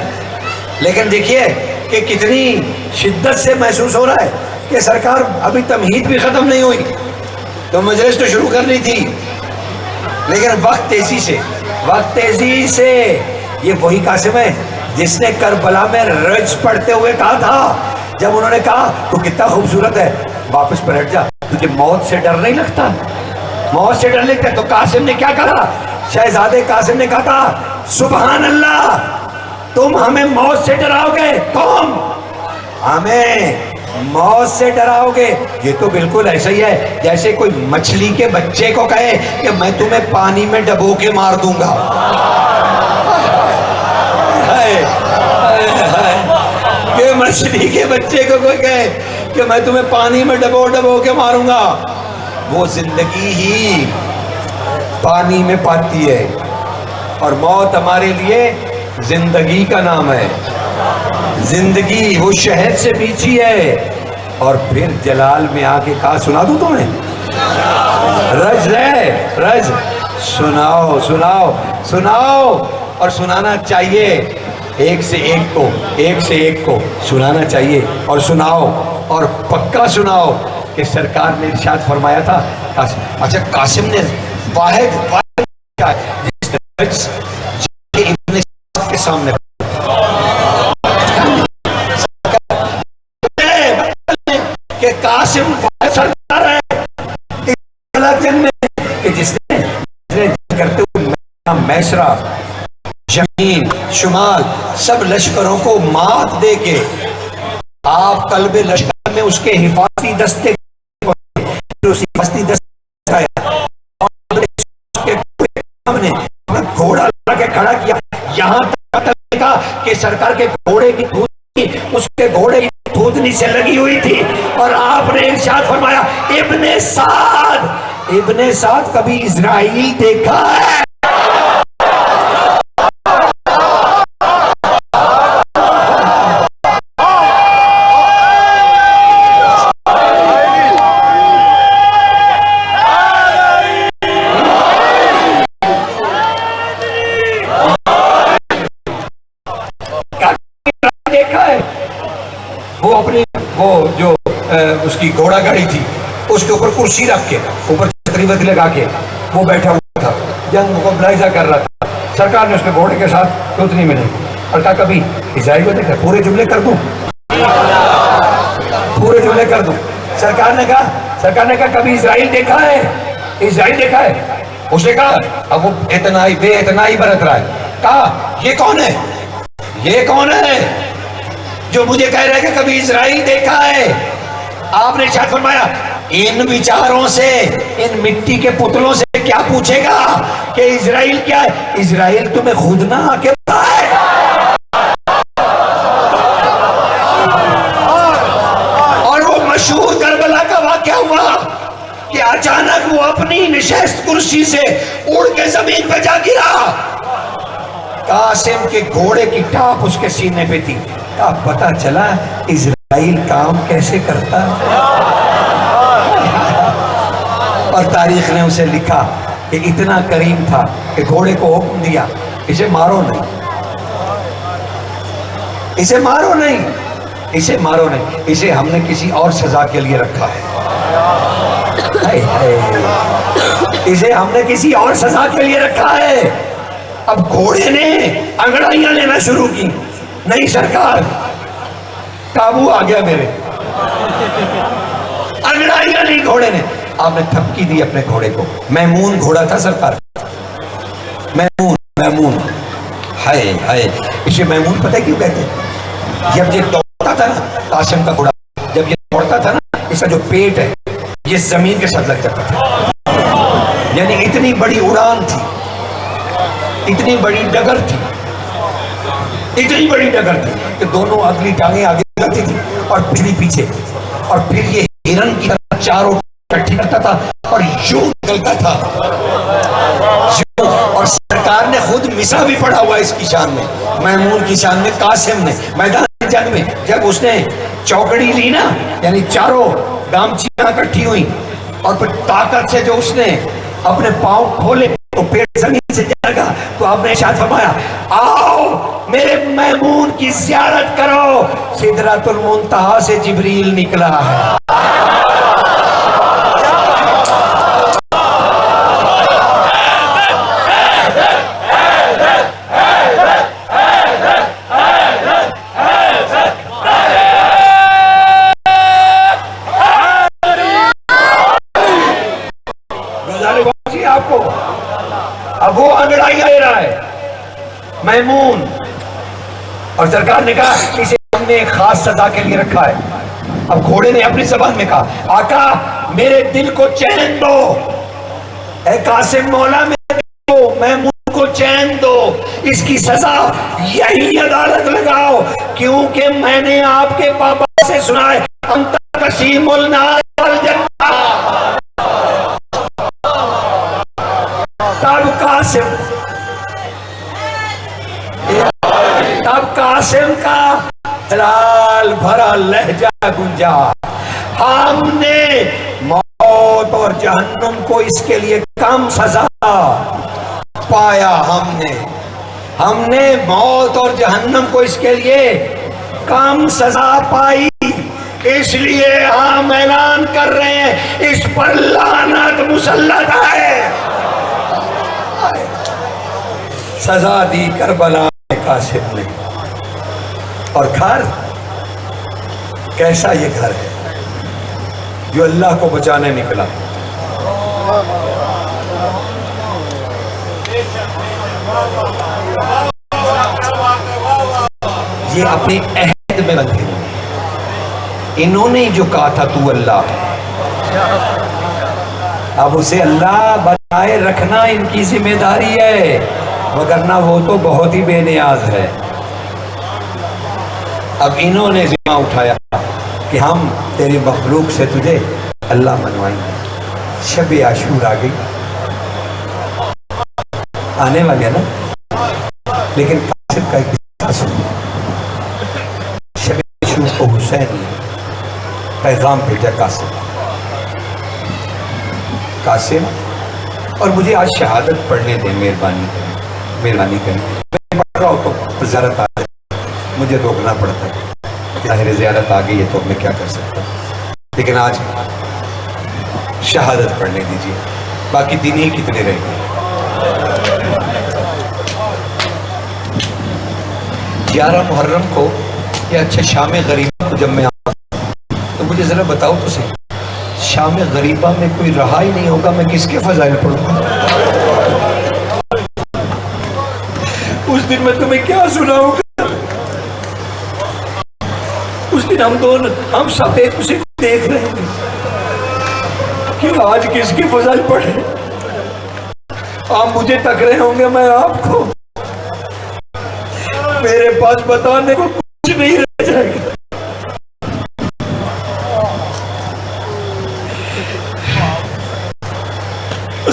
लेकिन देखिए कि कितनी शिद्दत से महसूस हो रहा है कि सरकार अभी तमहीद भी ख़त्म नहीं हुई, तो मजलिस तो शुरू करनी थी, लेकिन वक्त तेजी से। ये वही कासिम है जिसने करबला में रज पढ़ते हुए कहा था, जब उन्होंने कहा तो कितना खूबसूरत है, वापस पलट जा, तुझे मौत से डर नहीं लगता? मौत से डर लगता? तो कासिम ने क्या कहा? शहजादे कासिम ने कहा, सुभान अल्लाह, तुम हमें मौत से डराओगे? तुम हमें मौत से डराओगे? ये तो बिल्कुल ऐसा ही है जैसे कोई मछली के बच्चे को कहे कि मैं तुम्हें पानी में डबो के मार दूंगा। कि मछली के बच्चे को कोई कहे कि मैं तुम्हें पानी में डबो डबो के मारूंगा, वो जिंदगी ही पानी में पाती है। और मौत हमारे लिए जिंदगी का नाम है। जिंदगी वो शहद से बीची है। और फिर जलाल में आके कहा, सुना दूं तुम्हें? रज है, रज, सुनाओ सुनाओ सुनाओ। और सुनाना चाहिए, एक से एक को, एक से एक को सुनाना चाहिए। और सुनाओ, और पक्का सुनाओ कि सरकार ने इरशाद फरमाया था। अच्छा, कासिम ने वाहिद के सामने कि कासिम सरकार है कि जिसने करते हुए मैसरा, जमीन, शुमाल सब लश्करों को मात दे के आप कल्बे लश्कर में उसके हिफाजती दस्ते सामने घोड़ा लगा के खड़ा किया। यहाँ तक देखा कि सरकार के घोड़े की थूथनी उसके घोड़े की थूथनी से लगी हुई थी। और आपने इरशाद फरमाया, इब्ने साद, इब्ने साद कभी इजराइल देखा है? देखा है? वो अपनी वो जो उसकी घोड़ा गाड़ी थी उसके ऊपर कुर्सी रख के ऊपर छतरी लगा के वो बैठा हुआ था, जंग मुकाबला कर रहा था। सरकार ने उसके घोड़े के साथ थूथनी मिली और कहा, कभी इजराइल को देखा? पूरे जुमले कर दूं, पूरे जुमले कर दूं। सरकार ने कहा कभी इजराइल देखा है? इजराइल देखा है? उसने कहा, अब वो इतना ही बरत रहा है। कहा, ये कौन है? ये कौन है जो मुझे कह रहा है कि कभी इजराइल देखा है? आपने इरशाद फरमाया, इन विचारों से, इन मिट्टी के पुतलों से क्या पूछेगा कि इजराइल क्या है? इजराइल तुम्हें खुद ना आके बताए। और वो मशहूर करबला का वाकया हुआ कि अचानक वो अपनी निशस्त कुर्सी से उड़ के जमीन पे जा गिरा। कासिम के घोड़े की टाप उसके सीने पे थी। अब पता चला इजराइल काम कैसे करता। और तारीख ने उसे लिखा कि इतना करीम था कि घोड़े को हुक्म दिया, इसे मारो नहीं, इसे मारो नहीं, इसे मारो नहीं, इसे हमने किसी और सजा के लिए रखा है। हाय हाय, इसे हमने किसी और सजा के लिए रखा है। अब घोड़े ने अंगड़ाइयां लेना शुरू की। नहीं सरकार, काबू आ गया मेरे, अंगड़ाइयां ली घोड़े ने। आपने थपकी दी अपने घोड़े को। मैमून घोड़ा था सरकार, मैमून, मैमून, हाय हाय। इसे मैमून पता है क्यों कहते हैं? जब ये दौड़ता था ना, कासिम का घोड़ा जब ये दौड़ता था ना, इसका जो पेट है ये जमीन के साथ लग जाता था। यानी इतनी बड़ी उड़ान थी, इतनी बड़ी डगर थी, इतनी बड़ी डगर थी कि दोनों अगली टांगें आगे लगती थी और पिछली पीछे। और फिर ये हिरन की चारों इकट्ठी करता था और यूं निकलता था। और सरकार ने खुद मिसरा भी पढ़ा हुआ इसकी शान में, मैमून की शान में। कासिम ने मैदान जंग में जब उसने चौकड़ी ली ना, यानी चारों गामचियां इकट्ठी हुई और फिर ताकत से जो उसने अपने पांव खोले तो पेट जमीन से जाएगा। तो आपने इरशाद फरमाया, आओ मेरे मैमून की ज़ियारत करो। सिदरतुल मुंतहा से जिब्रील निकला है। आपको? अब वो अंगड़ाई ले रहा है मैमून, और सरकार ने कहा इसे हमने एक खास सजा के लिए रखा है। अब घोड़े ने अपनी जबान में कहा, आका मेरे दिल को चैन दो, ए कासिम मौला मेरे दिल को, मैमून को चैन दो, इसकी सजा यही अदालत लगाओ, क्योंकि मैंने आपके पापा से सुना है कसीमुल नार वल जन्नह। तब कासिम का लाल भरा लहजा गुंजा, हमने मौत और जहन्नुम को इसके लिए कम सजा पाया, हमने मौत और जहन्नुम को इसके लिए कम सजा पाई, इसलिए हम ऐलान कर रहे हैं इस पर लानत मुसल्लत है। सजा दी करबला कासिम ने। और घर कैसा ये घर है जो अल्लाह को बचाने निकला। ये अपने अहद में बंधे हुए, इन्होंने जो कहा था तू अल्लाह है, अब उसे अल्लाह बनाए रखना इनकी जिम्मेदारी है, वरना वो तो बहुत ही बेनियाज है। अब इन्होंने जिम्मा उठाया कि हम तेरी मखलूक से तुझे अल्लाह मनवाएंगे। शब आशूर आ गई, आने वाले ना, लेकिन कासिम का एक शब आशूर को हुसैन ने पैगाम भेजा, कासिम और मुझे आज शहादत पढ़ने दें, मेहरबानी करें। मैं पढ़ रहा हूँ तो ज़ियारत आ जाए, मुझे रोकना पड़ता है, ज़ाहिर ज़ियारत आ गई है तो मैं क्या कर सकता हूँ, लेकिन आज शहादत पढ़ने दीजिए, बाकी दिन ही कितने रहेंगे। 11 मुहर्रम को या अच्छा शाम गरीबा को जब मैं आता तो मुझे ज़रा बताओ तो सही, शाम गरीबा में कोई रहा ही नहीं होगा, मैं किसके फजाइल पढ़ूंगा? उस दिन मैं तुम्हें क्या सुनाऊंगा? उस दिन हम सब एक दूसरे को देख रहे हैं कि आज किसके फजाइल पढ़े। आप मुझे तक रहे होंगे, मैं आपको, मेरे पास बताने को कुछ नहीं रह जाएगा।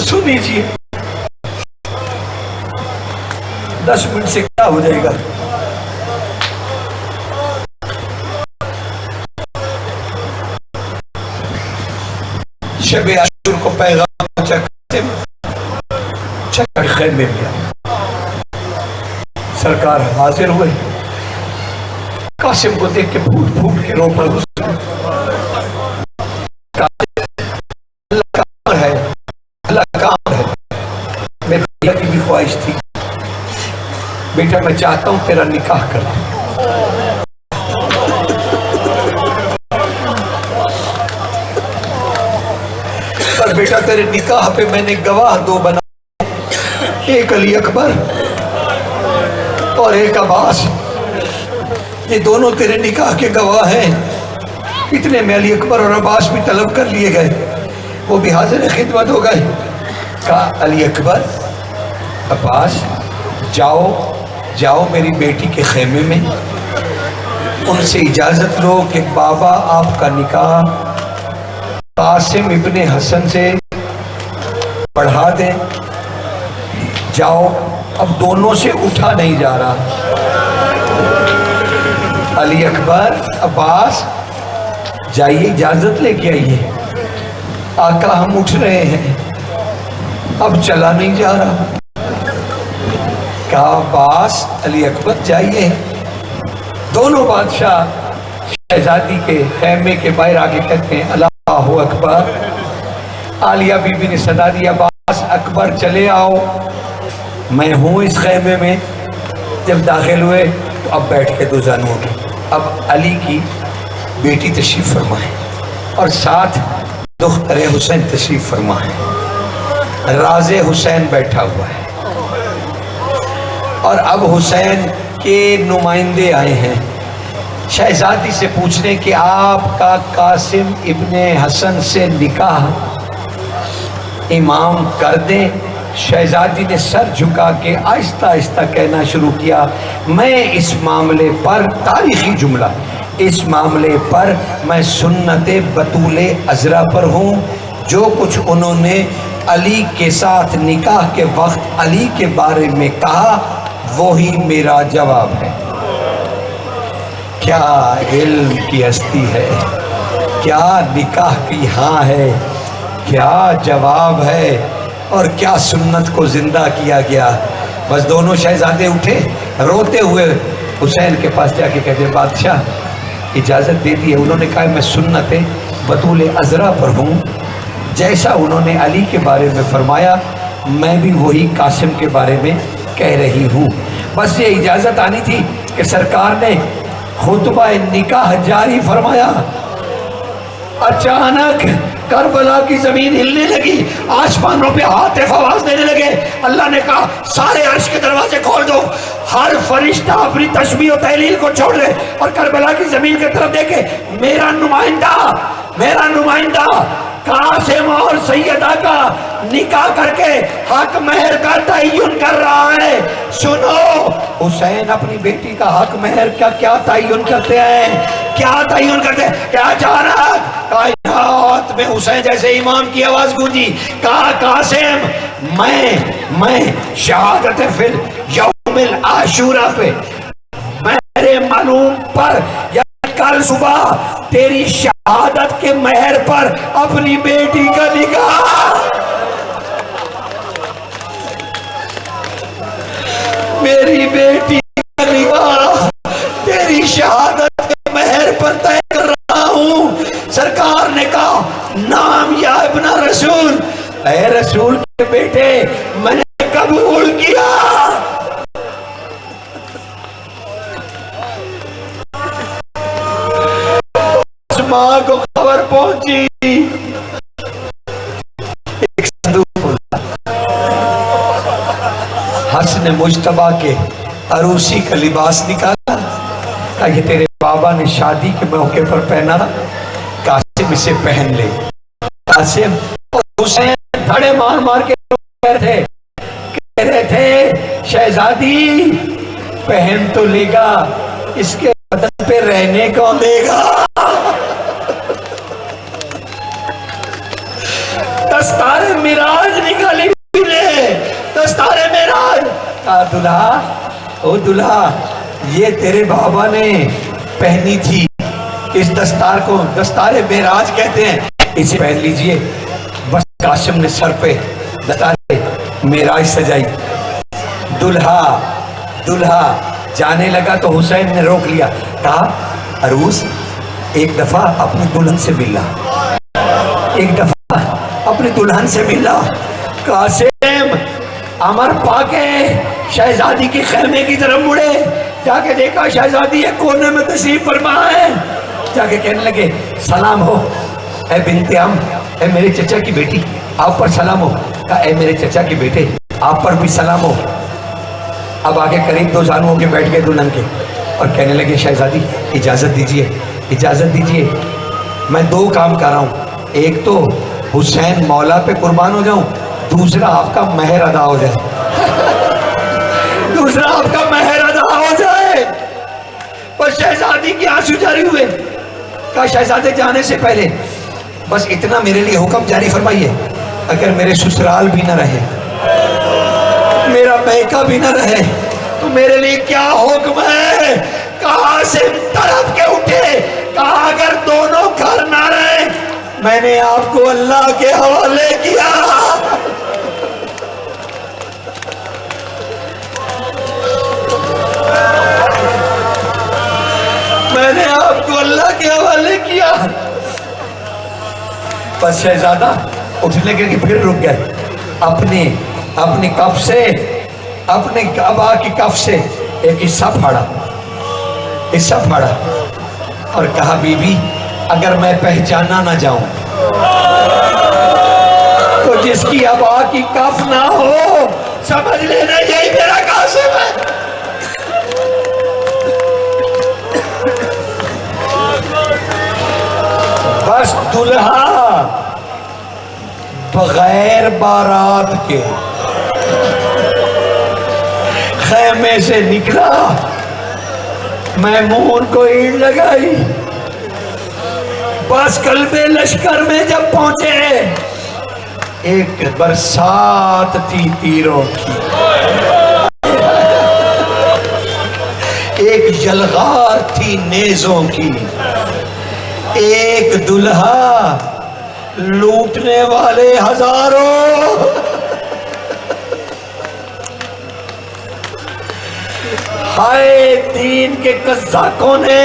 सुन लीजिए, 10 मिनट से क्या हो जाएगा। शब आशूर को पैगाम पहुंचा, खैमे में सरकार हाजिर हुए, कासिम को देख के फूट फूट के रो पड़ा। मेरे भैया की भी ख्वाहिश थी, बेटा मैं चाहता हूं तेरा निकाह कर दूं। पर बेटा तेरे निकाह पे मैंने गवाह 2 बना, एक अली अकबर और एक अब्बास, ये दोनों तेरे निकाह के गवाह हैं। इतने में अली अकबर और अब्बास भी तलब कर लिए गए, वो भी हाजिर खिदमत हो गए। कहा अली अकबर, अब्बास जाओ मेरी बेटी के खेमे में, उनसे इजाज़त लो कि बाबा आपका निकाह कासिम इब्ने हसन से पढ़ा दें। जाओ, अब दोनों से उठा नहीं जा रहा। अली अकबर, अब्बास जाइए, इजाज़त लेके आइए, आका हम उठ रहे हैं, अब चला नहीं जा रहा। कहा अब्बास, अली अकबर जाइए। दोनों बादशाह शहजादी के खैमे के बाहर आके कहते हैं अल्लाहु अकबर। आलिया बीबी ने सदा दिया, अब्बास अकबर चले आओ, मैं हूँ इस खैमे में। जब दाखिल हुए तो अब बैठ के 2 जानों के, अब अली की बेटी तशरीफ फरमा है और साथ दुख्तर हुसैन तशरीफ फरमा है। राजे हुसैन बैठा हुआ है और अब हुसैन के नुमाइंदे आए हैं शहजादी से पूछने कि आपका कासिम इब्ने हसन से निकाह इमाम कर दें। शहजादी ने सर झुका के आहिस्ता आहिस्ता कहना शुरू किया, मैं इस मामले पर, तारीखी जुमला, इस मामले पर मैं सुन्नते बतूले अजरा पर हूँ। जो कुछ उन्होंने अली के साथ निकाह के वक्त अली के बारे में कहा वो ही मेरा जवाब है। क्या इल्म की हस्ती है, क्या निकाह की हाँ है, क्या जवाब है और क्या सुन्नत को जिंदा किया गया। बस दोनों शहजादे उठे रोते हुए हुसैन के पास जाके कहते, बादशाह इजाज़त दे दी है। उन्होंने कहा मैं सुन्नत बतूल अजरा पर हूँ, जैसा उन्होंने अली के बारे में फरमाया मैं भी वही कासिम के बारे में कह रही हूँ। बस ये इजाज़त आनी थी कि सरकार ने खुतबा निकाह जारी फरमाया। अचानक करबला की जमीन हिलने लगी, आसमानों पे आतिफ आवाज देने लगे। अल्लाह ने कहा सारे अर्श के दरवाजे खोल दो, हर फरिश्ता अपनी तस्बीह और तहलील को छोड़ दे और करबला की जमीन की तरफ देखे। मेरा नुमाइंदा कासिम और सैयदा का निकाह करके हक महर का तयन कर रहा है। सुनो, हुसैन अपनी बेटी का हक महर का क्या तयन करते हैं, क्या तयन करते हैं, क्या जाना कायनात में हुसैन जैसे इमाम की आवाज गूंजी। कहा कासिम मैं शहादत फिल यौमिल आशूरा पे मेरे मालूम पर या कल सुबह तेरी शहादत के महर पर अपनी बेटी का निकाह, मेरी बेटी का निकाह तेरी शहादत के महर पर तय कर रहा हूं। सरकार ने कहा नाम या इब्न रसूल, ऐ रसूल के बेटे मैंने कबूल किया। मां को खबर पहुंची, एक संदूक हसन मुज्तबा के अरूसी का लिबास निकाला, ताकि तेरे बाबा ने शादी के मौके पर पहना, कासिम इसे पहन ले। कासिम और हुसैन धड़े मार मार के कह रहे थे शहजादी पहन तो लेगा, इसके बदन पे रहने कौन देगा। दस्तारे मिराज निकाली ने, दस्तारे मिराज। दुल्हा, ओ दुल्हा, ये तेरे बाबा ने पहनी थी, इस दस्तार को दस्तारे मिराज कहते हैं, इसे पहन लीजिए। बस कासिम ने सर पे दस्तारे मिराज सजाई। दुल्हा जाने लगा तो हुसैन ने रोक लिया, कहा अरूस एक दफा अपनी दुल्हन से मिला, एक दफा अपनी दुल्हन से मिला। कासिम अमर पाके शहजादी के खेमे की तरफ मुड़े, जाके देखा शहजादी एक कोने में तशरीफ फरमा है। जाके कहने लगे सलाम हो ए बिन्ते अम, ए मेरे चचा की बेटी, आप पर सलाम हो। कहा ए मेरे चचा के बेटे, आप पर भी सलाम हो। अब आगे करीब दो जानू होके बैठ गए दुल्हन के और कहने लगे शहजादी इजाज़त दीजिए, मैं दो काम कर रहा हूँ, एक तो हुसैन मौला पे कुर्बान हो जाऊं, दूसरा आपका महर अदा हो जाए। दूसरा आपका महर अदा हो जाए। पर शहजादी की आंसू जारी हुए। कहा शहजादे जाने से पहले बस इतना मेरे लिए हुक्म जारी फरमाइए, अगर मेरे ससुराल भी न रहे, मेरा मैका भी न रहे, तो मेरे लिए क्या हुक्म है। कहा से तड़प के उठे, कहा अगर दोनों घर ना रहे मैंने आपको अल्लाह के हवाले किया। मैंने आपको अल्लाह के हवाले किया। बस शहजादा उठने के फिर रुक गए, अपनी कफ से, अपने काबा की कफ से एक हिस्सा फाड़ा और कहा बीबी अगर मैं पहचाना ना जाऊं तो जिसकी हवा की कफ ना हो समझ लेना यही मेरा कासिम है। बस दुल्हा बगैर बारात के खेमे से निकला, मैमून को ईंट लगाई। बस कल्बे लश्कर में जब पहुंचे एक बरसात थी तीरों की, एक जलगार थी नेजों की, एक दुल्हा लूटने वाले हजारों। हाय दीन के कज़ाकों ने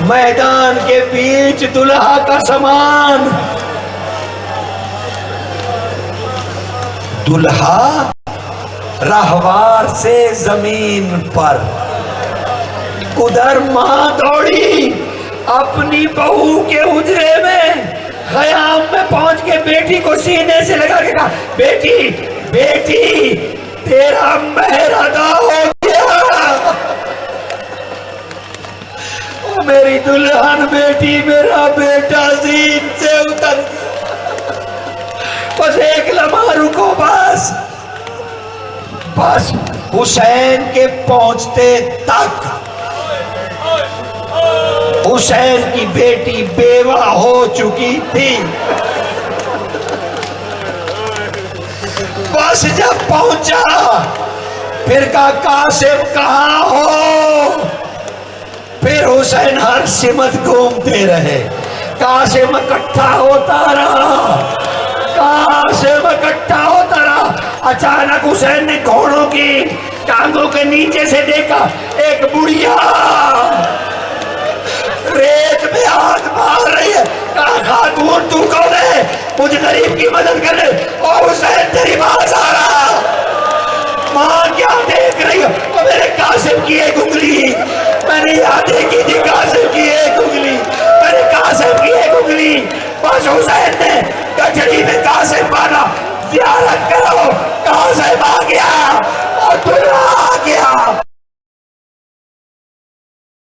मैदान के बीच दुल्हा का समान। दुल्हा राहवार से जमीन पर, उधर मां दौड़ी अपनी बहू के हुजरे में, खयाम में पहुंच के बेटी को सीने से लगा के कहा, बेटी बेटी तेरा मेहर अदा हो गया। ओ मेरी दुल्हन बेटी, मेरा बेटा जीन से उतर, बस एक लम्हा रुको। बस बस हुसैन के पहुंचते तक हुसैन की बेटी बेवा हो चुकी थी। बस जब पहुंचा फिर कहा, कासिम कहाँ हो? फिर हुसैन हर सिमत घूमते रहे, कासिम इकट्ठा होता रहा, कासिम इकट्ठा होता रहा। अचानक हुसैन ने घोड़ों की टांगों के नीचे से देखा एक बुढ़िया रेत में हाथ मार रही है। कहा, खातून तू कौन है? मुझे गरीब की मदद कर ले। और हुसैन तेरी पास आ रहा। मां क्या देख रही हो? तो मेरे कासिम की एक उंगली, मैंने यहाँ देखी थी कासिम की एक उंगली, मेरे कासिम की एक उंगली। बस हुसैन ने गठड़ी में कासिम माना, ज़ियारत करो।